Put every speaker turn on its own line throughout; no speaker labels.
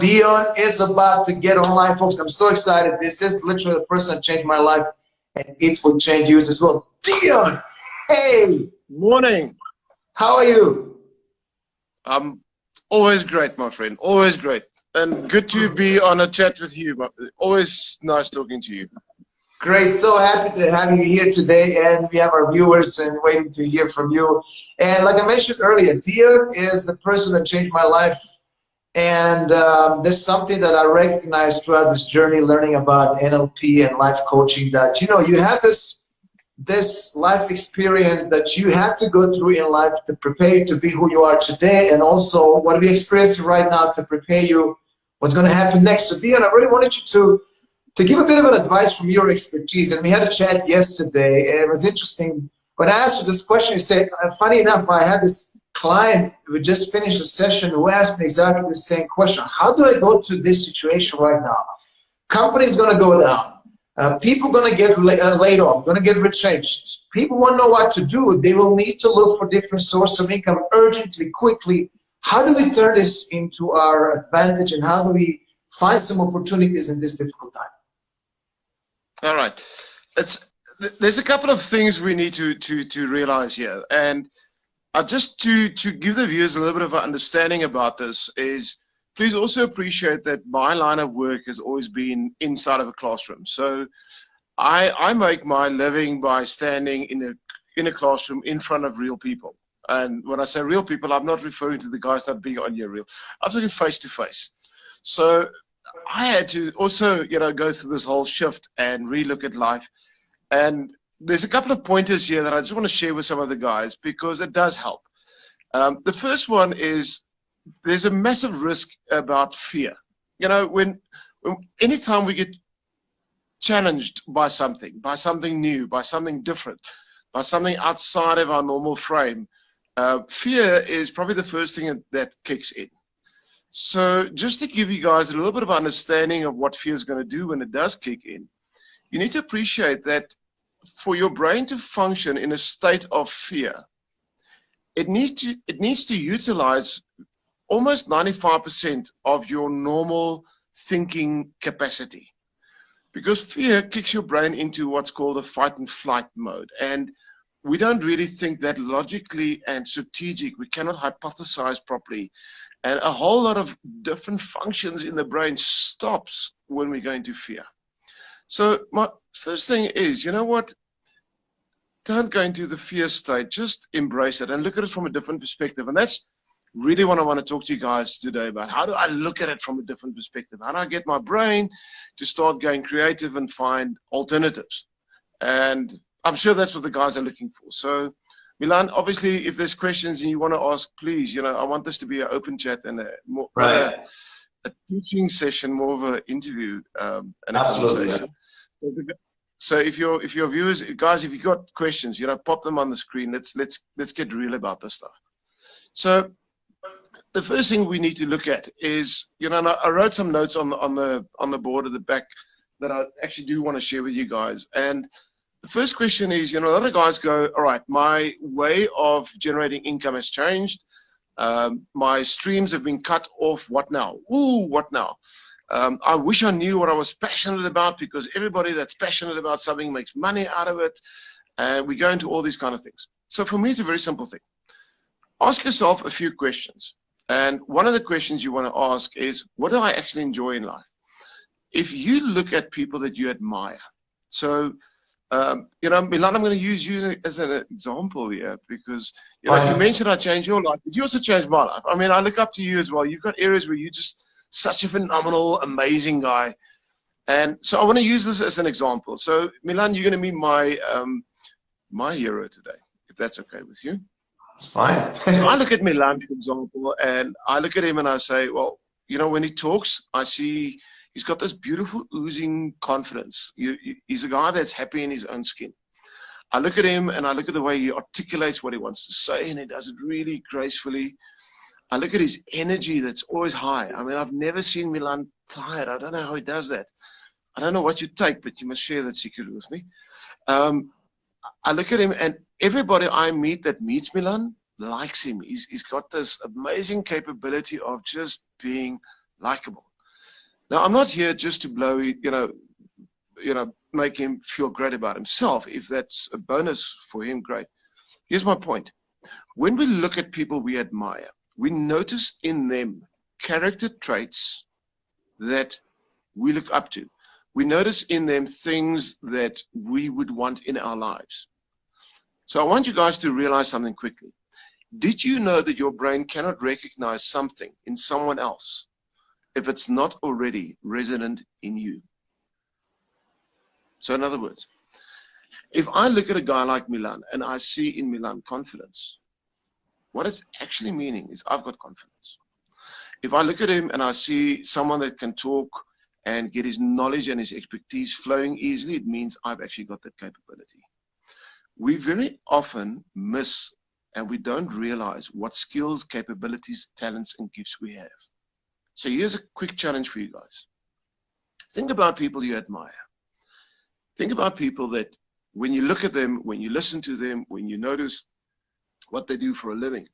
Dion is about to get online, folks. I'm so excited. This is literally the person that changed my life, and it will change yours as well. Dion, hey,
Morning.
how are you?
I'm always great, my friend. Always great. And good to be on a chat with you. Always nice talking to you.
Great. So happy to have you here today, and we have our viewers and waiting to hear from you. And like I mentioned earlier, Dion is the person that changed my life. And there's something that I recognize throughout this journey, learning about NLP and life coaching, that you have this life experience that you have to go through in life to prepare you to be who you are today, and also what we experience right now to prepare you what's going to happen next. So Dion, I really wanted you to give a bit of an advice from your expertise. And we had a chat yesterday, and it was interesting. When I asked you this question, you said, funny enough, I had this client who just finished a session who asked me exactly the same question. How do I go through this situation right now? Company's going to go down. People going to get laid off, going to get retrenched. People won't know what to do. They will need to look for different sources of income urgently, quickly. How do we turn this into our advantage, and how do we find some opportunities in this difficult time?
All right. There's a couple of things we need to realize here. And just to give the viewers a little bit of an understanding about this is, please also appreciate that my line of work has always been inside of a classroom. So I make my living by standing in a classroom in front of real people. And when I say real people, I'm not referring to the guys that are being on your reel. I'm talking face to face. So I had to also, go through this whole shift and relook at life. And there's a couple of pointers here that I just want to share with some of the guys because it does help. The first one is, there's a massive risk about fear. When anytime we get challenged by something new, by something different, by something outside of our normal frame, fear is probably the first thing that kicks in. So just to give you guys a little bit of understanding of what fear is going to do when it does kick in, you need to appreciate that for your brain to function in a state of fear, it needs to utilize almost 95% of your normal thinking capacity, because fear kicks your brain into what's called a fight and flight mode. And we don't really think that logically and strategic. We cannot hypothesize properly. And a whole lot of different functions in the brain stops when we go into fear. So my first thing is, you know what? Don't go into the fear state. Just embrace it and look at it from a different perspective. And that's really what I want to talk to you guys today about. How do I look at it from a different perspective? How do I get my brain to start going creative and find alternatives? And I'm sure that's what the guys are looking for. So Milan, obviously, if there's questions and you want to ask, please, I want this to be an open chat and a teaching session, more of an interview and a conversation. So if your viewers, guys, if you've got questions, pop them on the screen. Let's get real about this stuff. So the first thing we need to look at is, I wrote some notes on the board at the back that I actually do want to share with you guys. And the first question is, a lot of guys go, all right, my way of generating income has changed. My streams have been cut off. What now? Ooh, what now? I wish I knew what I was passionate about, because everybody that's passionate about something makes money out of it. And we go into all these kind of things. So for me, it's a very simple thing. Ask yourself a few questions. And one of the questions you want to ask is, what do I actually enjoy in life? If you look at people that you admire, so Milan, I'm going to use you as an example here, because you mentioned I changed your life, but you also changed my life. I mean, I look up to you as well. You've got areas where you're just such a phenomenal, amazing guy. And so I want to use this as an example. So Milan, you're going to be my hero today, if that's okay with you.
It's fine.
So I look at Milan, for example, and I look at him and I say, well, when he talks, I see he's got this beautiful oozing confidence. He's a guy that's happy in his own skin. I look at him and I look at the way he articulates what he wants to say, and he does it really gracefully. I look at his energy that's always high. I mean, I've never seen Milan tired. I don't know how he does that. I don't know what you take, but you must share that secret with me. I look at him, and everybody I meet that meets Milan likes him. He's got this amazing capability of just being likable. Now, I'm not here just to blow, make him feel great about himself. If that's a bonus for him, great. Here's my point. When we look at people we admire, we notice in them character traits that we look up to. We notice in them things that we would want in our lives. So I want you guys to realize something quickly. Did you know that your brain cannot recognize something in someone else if it's not already resident in you? So in other words, if I look at a guy like Milan and I see in Milan confidence, what it's actually meaning is I've got confidence. If I look at him and I see someone that can talk and get his knowledge and his expertise flowing easily, it means I've actually got that capability. We very often miss and we don't realize what skills, capabilities, talents, and gifts we have. So here's a quick challenge for you guys. Think about people you admire. Think about people that when you look at them, when you listen to them, when you notice what they do for a living,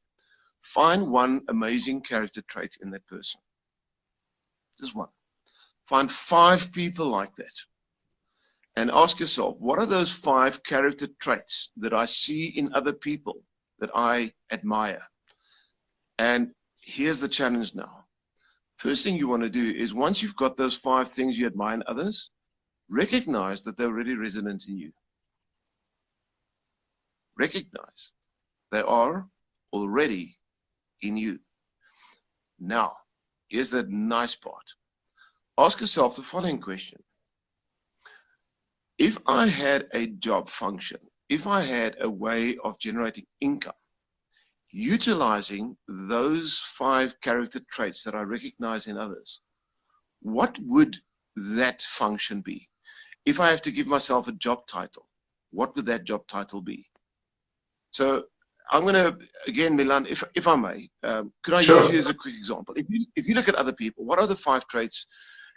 find one amazing character trait in that person. Just one. Find 5 people like that. And ask yourself, what are those 5 character traits that I see in other people that I admire? And here's the challenge now. First thing you want to do is once you've got those 5 things you admire in others, recognize that they're already resonant in you. Recognize they are already in you. Now, here's the nice part. Ask yourself the following question. If I had a job function, if I had a way of generating income, utilizing those 5 character traits that I recognize in others, what would that function be? If I have to give myself a job title, what would that job title be? So I'm going to, again, Milan, if I may, could I
Sure.
use you as a quick example? If you look at other people, what are the 5 traits?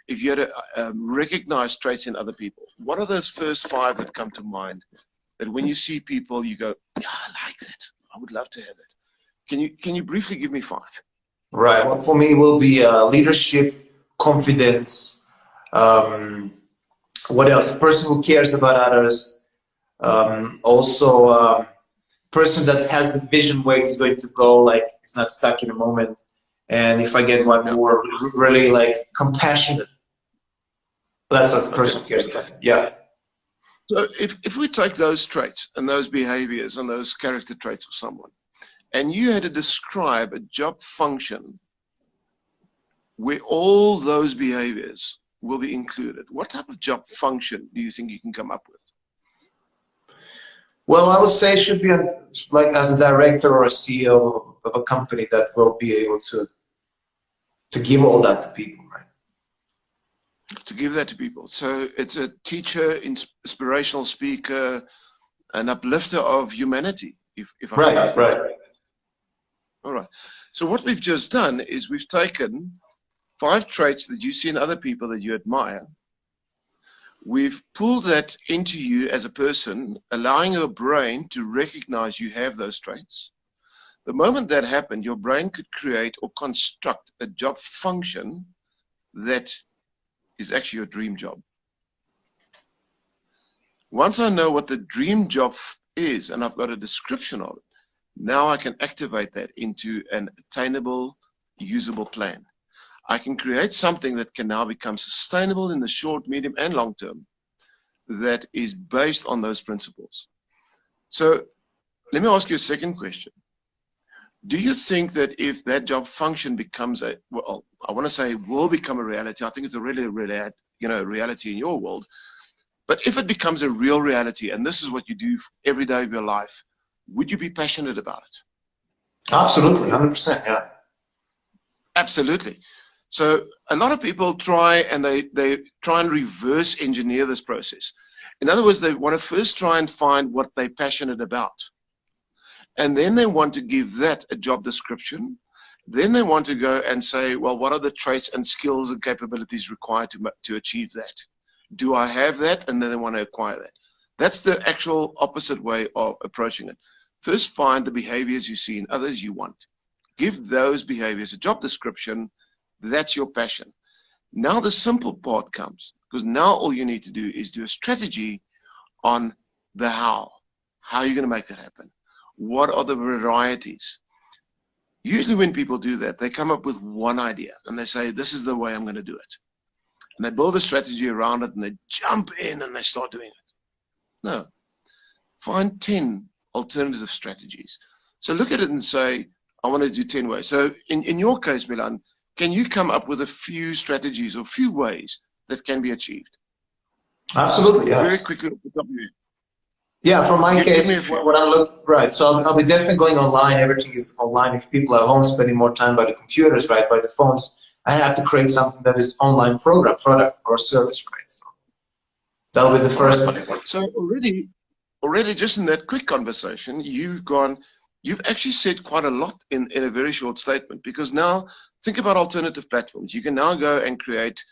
If you had to recognize traits in other people, what are those first 5 that come to mind that when you see people, you go, yeah, I like that. I would love to have that. Can you briefly give me 5?
Right. Well, for me, will be leadership, confidence. What else? Person who cares about others. Also, person that has the vision where it's going to go, like it's not stuck in a moment. And if I get one more, really like compassionate. That's what the person cares about. Yeah.
So if we take those traits and those behaviors and those character traits of someone, and you had to describe a job function where all those behaviors will be included, what type of job function do you think you can come up with?
Well, I would say it should be like as a director or a CEO of a company that will be able to give all that to people, right?
To give that to people. So it's a teacher, inspirational speaker, an uplifter of humanity. If I
Right, right.
All right. So what we've just done is we've taken 5 traits that you see in other people that you admire. We've pulled that into you as a person, allowing your brain to recognize you have those traits. The moment that happened, your brain could create or construct a job function that is actually your dream job. Once I know what the dream job is and I've got a description of it, now I can activate that into an attainable, usable plan. I can create something that can now become sustainable in the short, medium, and long term that is based on those principles. So let me ask you a second question. Do you think that if that job function becomes I want to say will become a reality, I think it's a really reality in your world, but if it becomes a real reality and this is what you do every day of your life, would you be passionate about it?
Absolutely, 100%, yeah.
Absolutely. So a lot of people try and they try and reverse engineer this process. In other words, they want to first try and find what they're passionate about. And then they want to give that a job description. Then they want to go and say, well, what are the traits and skills and capabilities required to achieve that? Do I have that? And then they want to acquire that. That's the actual opposite way of approaching it. First, find the behaviors you see in others you want. Give those behaviors a job description. That's your passion. Now the simple part comes, because now all you need to do is do a strategy on the how. How are you going to make that happen? What are the varieties? Usually when people do that, they come up with one idea and they say, this is the way I'm going to do it. And they build a strategy around it and they jump in and they start doing it. No. Find 10 alternative strategies. So look at it and say, I want to do 10 ways. So in your case, Milan, can you come up with a few strategies or few ways that can be achieved?
Absolutely, yeah.
Very quickly off the top of your head.
Yeah, for my
Give
case,
me a few.
what I'm looking, right, so I'll be definitely going online. Everything is online. If people are home spending more time by the computers, right, by the phones, I have to create something that is online program, product, or service, right? So that'll be the first one.
So already just in that quick conversation, you've actually said quite a lot in a very short statement, because now think about alternative platforms. You can now go and create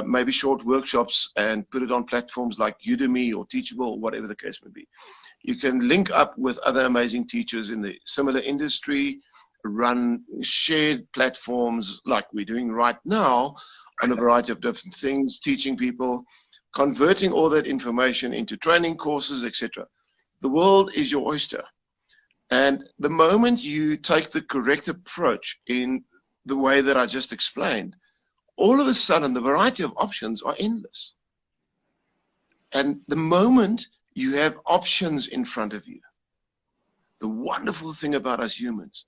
maybe short workshops and put it on platforms like Udemy or Teachable or whatever the case may be. You can link up with other amazing teachers in the similar industry, run shared platforms like we're doing right now on a variety of different things, teaching people, converting all that information into training courses, etc. The world is your oyster. And the moment you take the correct approach in the way that I just explained, all of a sudden the variety of options are endless. And the moment you have options in front of you, the wonderful thing about us humans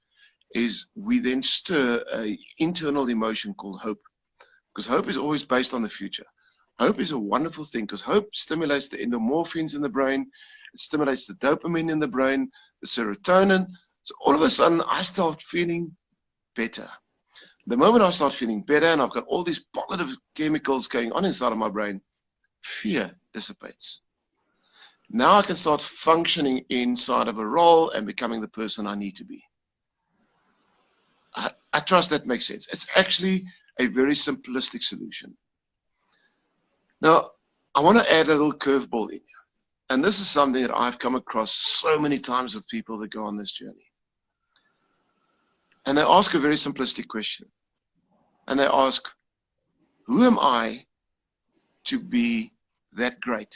is we then stir an internal emotion called hope. Because hope is always based on the future. Hope is a wonderful thing because hope stimulates the endorphins in the brain. It stimulates the dopamine in the brain, the serotonin. So all of a sudden, I start feeling better. The moment I start feeling better and I've got all these positive chemicals going on inside of my brain, fear dissipates. Now I can start functioning inside of a role and becoming the person I need to be. I trust that makes sense. It's actually a very simplistic solution. Now, I want to add a little curveball in here. And this is something that I've come across so many times with people that go on this journey. And they ask a very simplistic question. And they ask, who am I to be that great?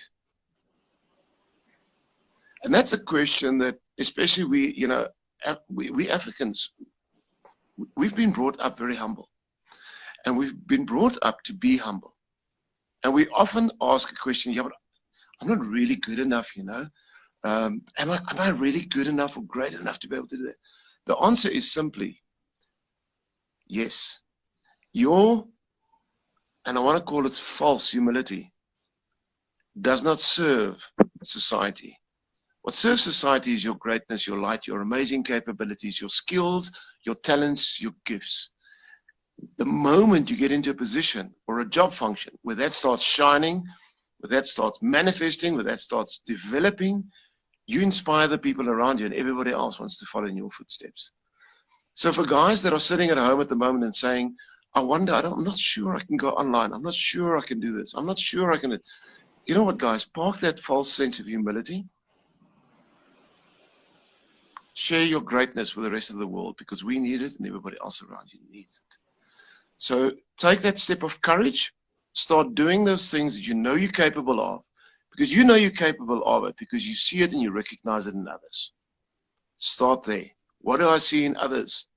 And that's a question that, especially we Africans, we've been brought up very humble. And we've been brought up to be humble. And we often ask a question, yeah, but I'm not really good enough, you know. Am I really good enough or great enough to be able to do that? The answer is simply yes. And I want to call it false humility, does not serve society. What serves society is your greatness, your light, your amazing capabilities, your skills, your talents, your gifts. The moment you get into a position or a job function where that starts shining, where that starts manifesting, where that starts developing, you inspire the people around you and everybody else wants to follow in your footsteps. So for guys that are sitting at home at the moment and saying, I wonder, I'm not sure I can go online. I'm not sure I can do this. I'm not sure I can. You know what, guys? Park that false sense of humility. Share your greatness with the rest of the world because we need it and everybody else around you needs it. So take that step of courage. Start doing those things that you know you're capable of, because you know you're capable of it because you see it and you recognize it in others. Start there. What do I see in others?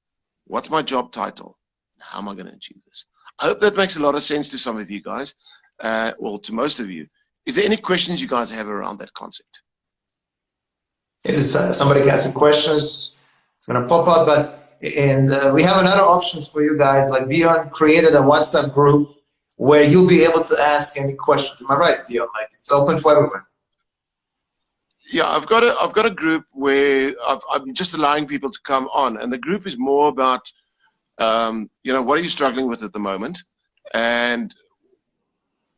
What's my job title? How am I going to achieve this? I hope that makes a lot of sense to some of you guys, well, to most of you. Is there any questions you guys have around that concept?
It is somebody has some questions. It's going to pop up, and we have another options for you guys. Like Dion created a WhatsApp group where you'll be able to ask any questions. Am I right, Dion? Like it's open for everyone.
Yeah, I've got a group where I'm just allowing people to come on, and the group is more about what are you struggling with at the moment, and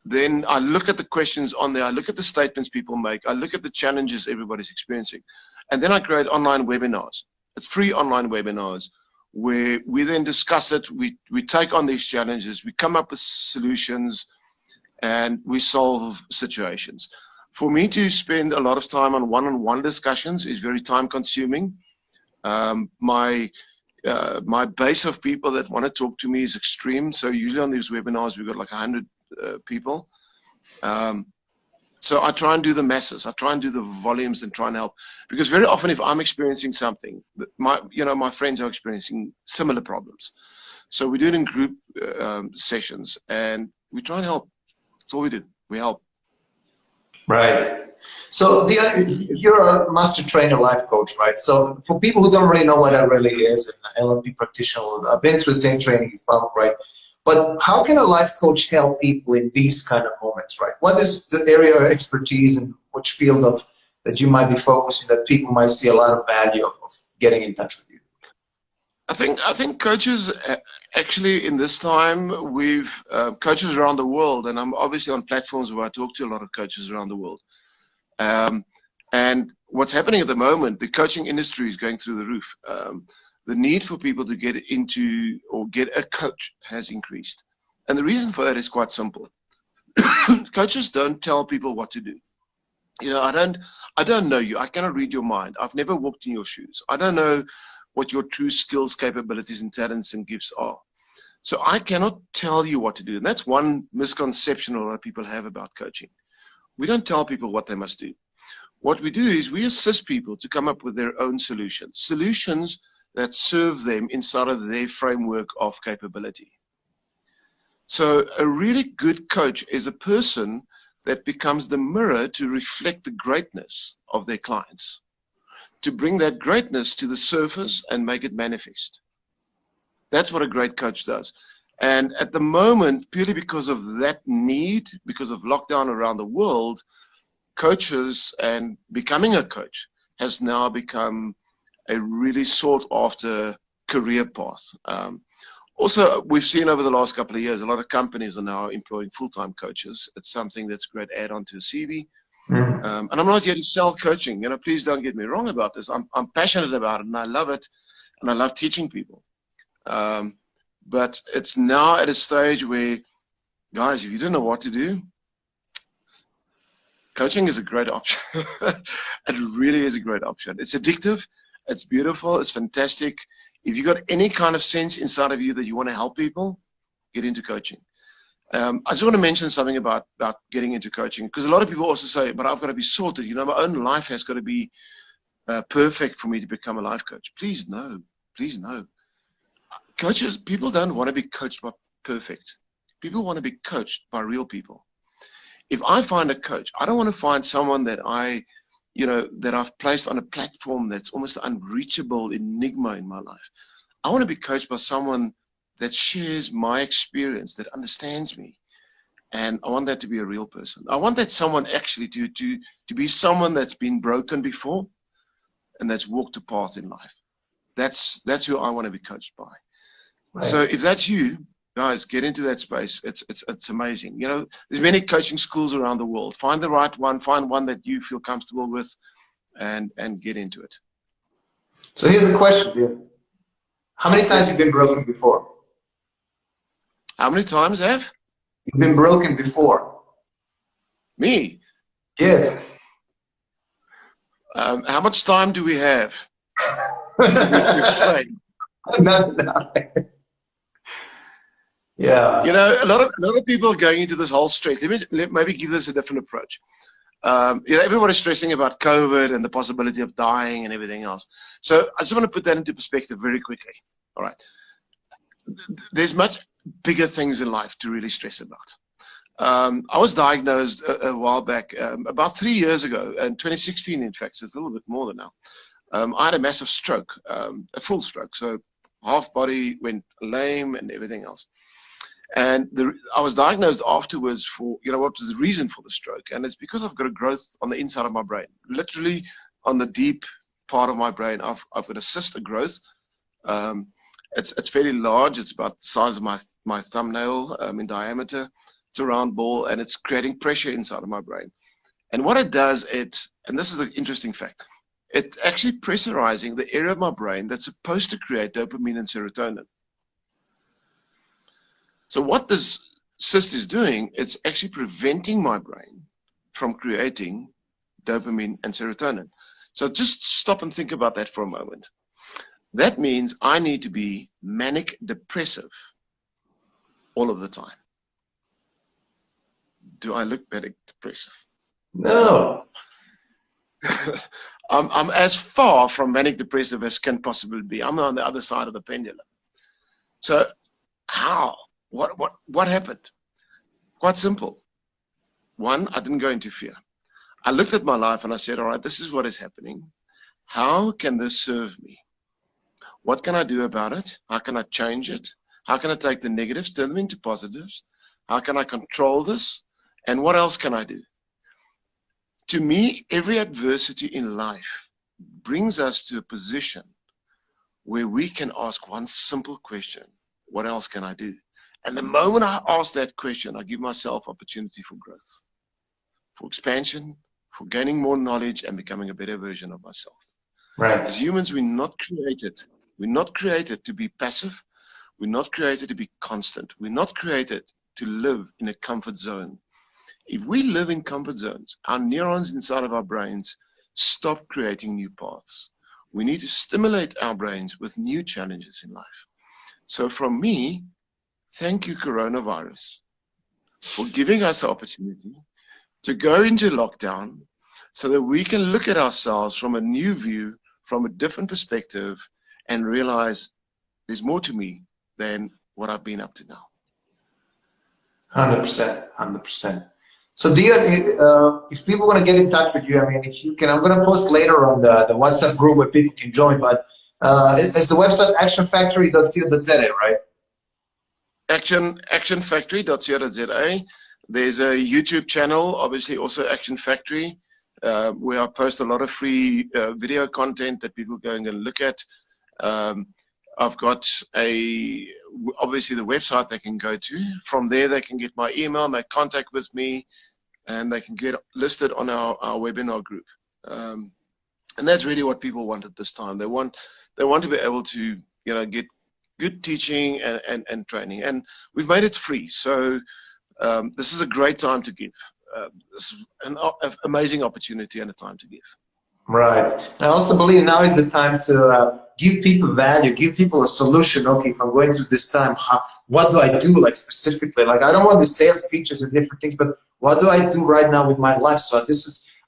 then I look at the questions on there, I look at the statements people make, I look at the challenges everybody's experiencing, and then I create online webinars. It's free online webinars where we then discuss it, we take on these challenges, we come up with solutions, and we solve situations. For me to spend a lot of time on one-on-one discussions is very time consuming. My My base of people that want to talk to me is extreme. So usually on these webinars, we've got like 100 people. So I try and do the masses. I try and do the volumes and try and help. Because very often if I'm experiencing something, my friends are experiencing similar problems. So we do it in group sessions, and we try and help. That's all we do. We help.
Right. So you're a master trainer, life coach, right? So for people who don't really know what that really is, an NLP practitioner, I've been through the same training as well, right? But how can a life coach help people in these kind of moments, right? What is the area of expertise and which field of that you might be focusing that people might see a lot of value of getting in touch with you?
I think coaches actually in this time, we've coaches around the world, and I'm obviously on platforms where I talk to a lot of coaches around the world. And what's happening at the moment, the coaching industry is going through the roof. The need for people to get into or get a coach has increased. And the reason for that is quite simple. Coaches don't tell people what to do. You know, I don't know you. I cannot read your mind. I've never walked in your shoes. I don't know what your true skills, capabilities, and talents and gifts are. So I cannot tell you what to do. And that's one misconception a lot of people have about coaching. We don't tell people what they must do. What we do is we assist people to come up with their own solutions that serve them inside of their framework of capability. So a really good coach is a person that becomes the mirror to reflect the greatness of their clients, to bring that greatness to the surface and make it manifest. That's what a great coach does. And at the moment, purely because of that need, because of lockdown around the world, coaches and becoming a coach has now become a really sought after career path. Also, we've seen over the last couple of years, a lot of companies are now employing full-time coaches. It's something that's a great add-on to a CV. And I'm not here to sell coaching. You know, please don't get me wrong about this. I'm passionate about it, and I love it, and I love teaching people. But it's now at a stage where, guys, if you don't know what to do, coaching is a great option. It really is a great option. It's addictive. It's beautiful. It's fantastic. If you've got any kind of sense inside of you that you want to help people, get into coaching. I just want to mention something about getting into coaching, because a lot of people also say, but I've got to be sorted. You know, my own life has got to be perfect for me to become a life coach. Please, no. Please, no. Coaches, people don't want to be coached by perfect. People want to be coached by real people. If I find a coach, I don't want to find someone that I've placed on a platform that's almost an unreachable enigma in my life. I want to be coached by someone that shares my experience, that understands me. And I want that to be a real person. I want that someone actually to be someone that's been broken before and that's walked a path in life. That's who I want to be coached by. Right. So if that's you, guys, get into that space. It's amazing. You know, there's many coaching schools around the world. Find the right one. Find one that you feel comfortable with, and get into it.
So here's the question, dude. How many times have you been broken before?
How many times have?
You've been broken before.
Me?
Yes.
How much time do we have?
No. Yeah.
You know, a lot of people are going into this whole stress. Let me maybe give this a different approach. You know, everybody's stressing about COVID and the possibility of dying and everything else. So I just want to put that into perspective very quickly. All right. There's much bigger things in life to really stress about. I was diagnosed a while back, about 3 years ago, in 2016, in fact, so it's a little bit more than now. I had a massive stroke, a full stroke. So half body went lame and everything else. And I was diagnosed afterwards for, you know, what was the reason for the stroke. And it's because I've got a growth on the inside of my brain, literally on the deep part of my brain. I've got a cyst, a growth. It's fairly large. It's about the size of my thumbnail in diameter. It's a round ball, and it's creating pressure inside of my brain. And what it does, and this is the interesting fact, it's actually pressurizing the area of my brain that's supposed to create dopamine and serotonin. So what this cyst is doing, it's actually preventing my brain from creating dopamine and serotonin. So just stop and think about that for a moment. That means I need to be manic depressive all of the time. Do I look manic depressive?
No.
I'm as far from manic depressive as can possibly be. I'm on the other side of the pendulum. So how? What happened? Quite simple. One, I didn't go into fear. I looked at my life and I said, all right, this is what is happening. How can this serve me? What can I do about it? How can I change it? How can I take the negatives, turn them into positives? How can I control this? And what else can I do? To me, every adversity in life brings us to a position where we can ask one simple question: what else can I do? And the moment I ask that question, I give myself opportunity for growth, for expansion, for gaining more knowledge and becoming a better version of myself.
Right.
As humans, we're not created to be passive. We're not created to be constant. We're not created to live in a comfort zone. If we live in comfort zones, our neurons inside of our brains stop creating new paths. We need to stimulate our brains with new challenges in life. So from me, thank you, coronavirus, for giving us the opportunity to go into lockdown so that we can look at ourselves from a new view, from a different perspective, and realize there's more to me than what I've been up to now.
100%, 100%. So Dion, if people want to get in touch with you, I mean, if you can, I'm going to post later on the WhatsApp group where people can join, but it's the website actionfactory.co.za, right?
Actionfactory.co.za. There's a YouTube channel, obviously also Action Factory, where I post a lot of free video content that people go and look at. I've got obviously the website they can go to. From there, they can get my email, make contact with me, and they can get listed on our webinar group. And that's really what people want at this time. They want to be able to, get good teaching and training. And we've made it free. So this is a great time to give. This is an amazing opportunity and a time to give.
Right. I also believe now is the time to give people value, give people a solution. Okay, if I'm going through this time, what do I do, like specifically? Like, I don't want to sales pitches and different things, but what do I do right now with my life? So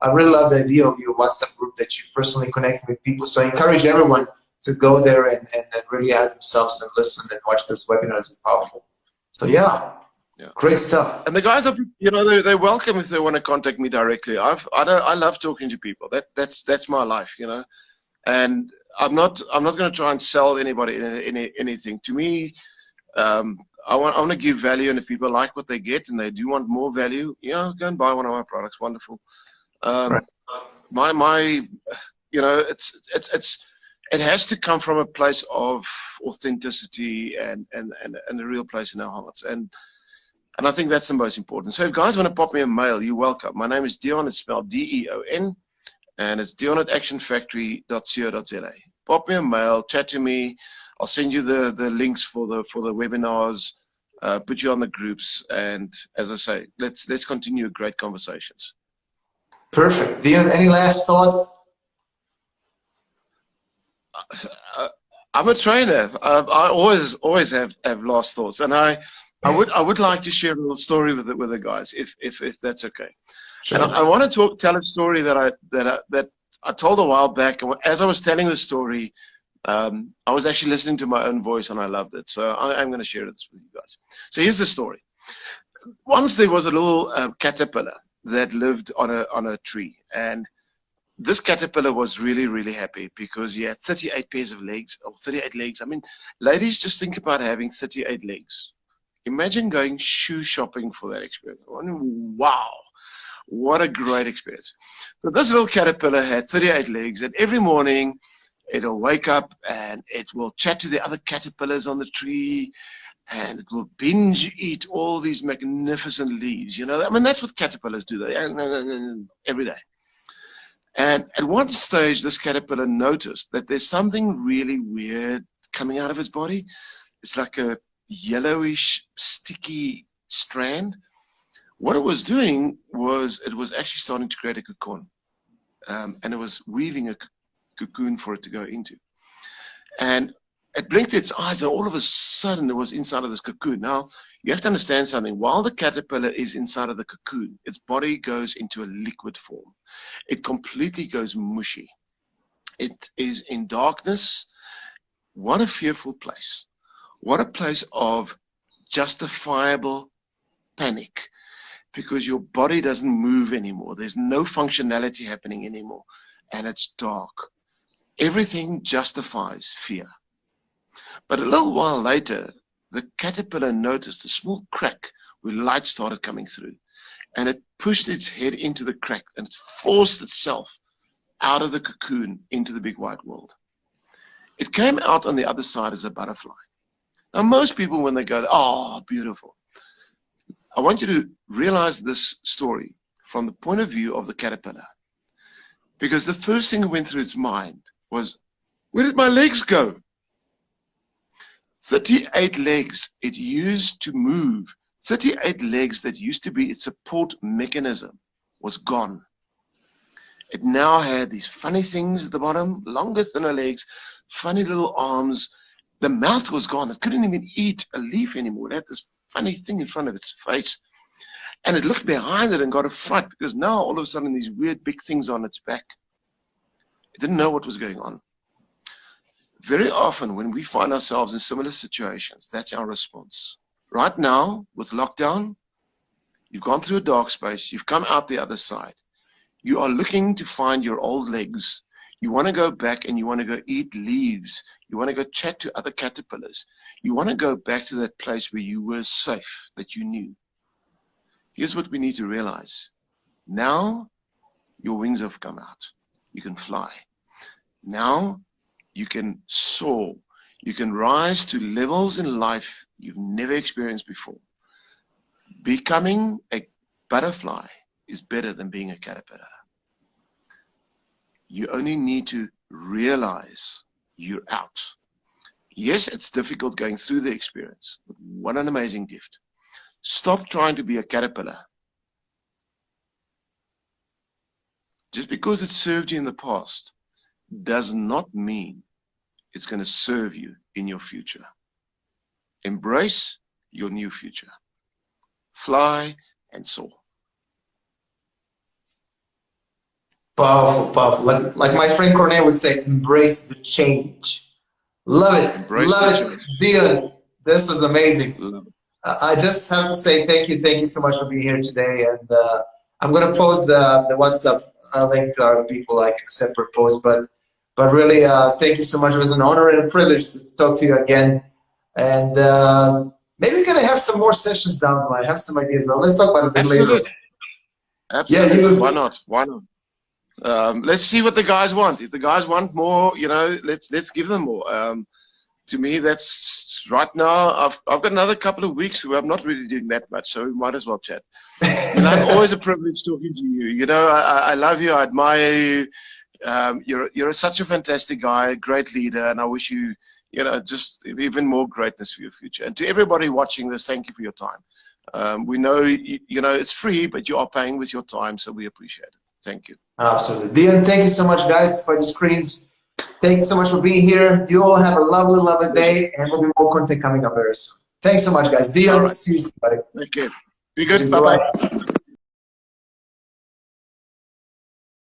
I really love the idea of your WhatsApp group that you personally connect with people. So I encourage everyone to go there and really add themselves and listen and watch those webinars. It's powerful. So yeah. Yeah. Great stuff.
And the guys are, they're welcome if they want to contact me directly. I love talking to people. That's my life, And I'm not going to try and sell anybody anything. To me, I want to give value, and if people like what they get and they do want more value, go and buy one of my products. Wonderful. Right. It has to come from a place of authenticity and a real place in our hearts. And I think that's the most important. So if guys want to pop me a mail, you're welcome. My name is Dion. It's spelled D-E-O-N. And it's dion@actionfactory.co.za. Pop me a mail, chat to me. I'll send you the links for the webinars, put you on the groups. And as I say, let's continue great conversations.
Perfect. Dion, any last thoughts?
I'm a trainer. I always have last thoughts. And I would like to share a little story with the guys, if that's okay. Sure. And I want to tell a story that I told a while back. As I was telling the story, I was actually listening to my own voice, and I loved it. So I'm going to share this with you guys. So here's the story. Once there was a little caterpillar that lived on a tree, and this caterpillar was really, really happy because he had 38 pairs of legs, or 38 legs. I mean, ladies, just think about having 38 legs. Imagine going shoe shopping for that experience. Wow, what a great experience. So this little caterpillar had 38 legs, and every morning it'll wake up and it will chat to the other caterpillars on the tree, and it will binge eat all these magnificent leaves. I mean, that's what caterpillars do every day. And at one stage, this caterpillar noticed that there's something really weird coming out of his body. It's like a yellowish, sticky strand. What it was doing was it was actually starting to create a cocoon, and it was weaving a cocoon for it to go into. And it blinked its eyes, and all of a sudden it was inside of this cocoon. Now, you have to understand something. While the caterpillar is inside of the cocoon, its body goes into a liquid form. It completely goes mushy. It is in darkness. What a fearful place. What a place of justifiable panic, because your body doesn't move anymore. There's no functionality happening anymore, and it's dark. Everything justifies fear. But a little while later, the caterpillar noticed a small crack where light started coming through, and it pushed its head into the crack, and it forced itself out of the cocoon into the big wide world. It came out on the other side as a butterfly. Now, most people, when they go, oh, beautiful. I want you to realize this story from the point of view of the caterpillar. Because the first thing that went through its mind was, where did my legs go? 38 legs it used to move. 38 legs that used to be its support mechanism was gone. It now had these funny things at the bottom, longer, thinner legs, funny little arms. The mouth was gone. It couldn't even eat a leaf anymore. It had this funny thing in front of its face. And it looked behind it and got a fright, because now all of a sudden these weird big things on its back. It didn't know what was going on. Very often when we find ourselves in similar situations, that's our response. Right now, with lockdown, you've gone through a dark space, you've come out the other side. You are looking to find your old legs. You want to go back and you want to go eat leaves. You want to go chat to other caterpillars. You want to go back to that place where you were safe, that you knew. Here's what we need to realize. Now, your wings have come out. You can fly. Now, you can soar. You can rise to levels in life you've never experienced before. Becoming a butterfly is better than being a caterpillar. You only need to realize you're out. Yes, it's difficult going through the experience, but what an amazing gift. Stop trying to be a caterpillar. Just because it served you in the past does not mean it's going to serve you in your future. Embrace your new future. Fly and soar.
Powerful, powerful. Like my friend Cornell would say, embrace the change. Love it.
Embrace
Love
the
it.
change.
Dion, this was amazing.
Love it.
I just have to say thank you so much for being here today. And I'm going to post the WhatsApp link to our people, like a separate post. But really, thank you so much. It was an honor and a privilege to talk to you again. And maybe we're going to have some more sessions down the line. I have some ideas, but let's talk about it a bit later.
Absolutely.
Yeah,
Why not? Why not? Let's see what the guys want. If the guys want more, you know, let's give them more. To me, that's right now. I've got another couple of weeks where I'm not really doing that much, so we might as well chat. Milan, always a privilege talking to you. You know, I love you. I admire you. You're such a fantastic guy, a great leader, and I wish you, you know, just even more greatness for your future. And to everybody watching this, thank you for your time. We know, you know, it's free, but you are paying with your time, so we appreciate it. Thank you.
Absolutely. Dion, thank you so much, guys, for the screens. Thank you so much for being here. You all have a lovely, lovely day, and there'll be more content coming up very soon. Thanks so much, guys. Dion,
All right.
see you soon, buddy.
Thank you. Be good. Bye-bye.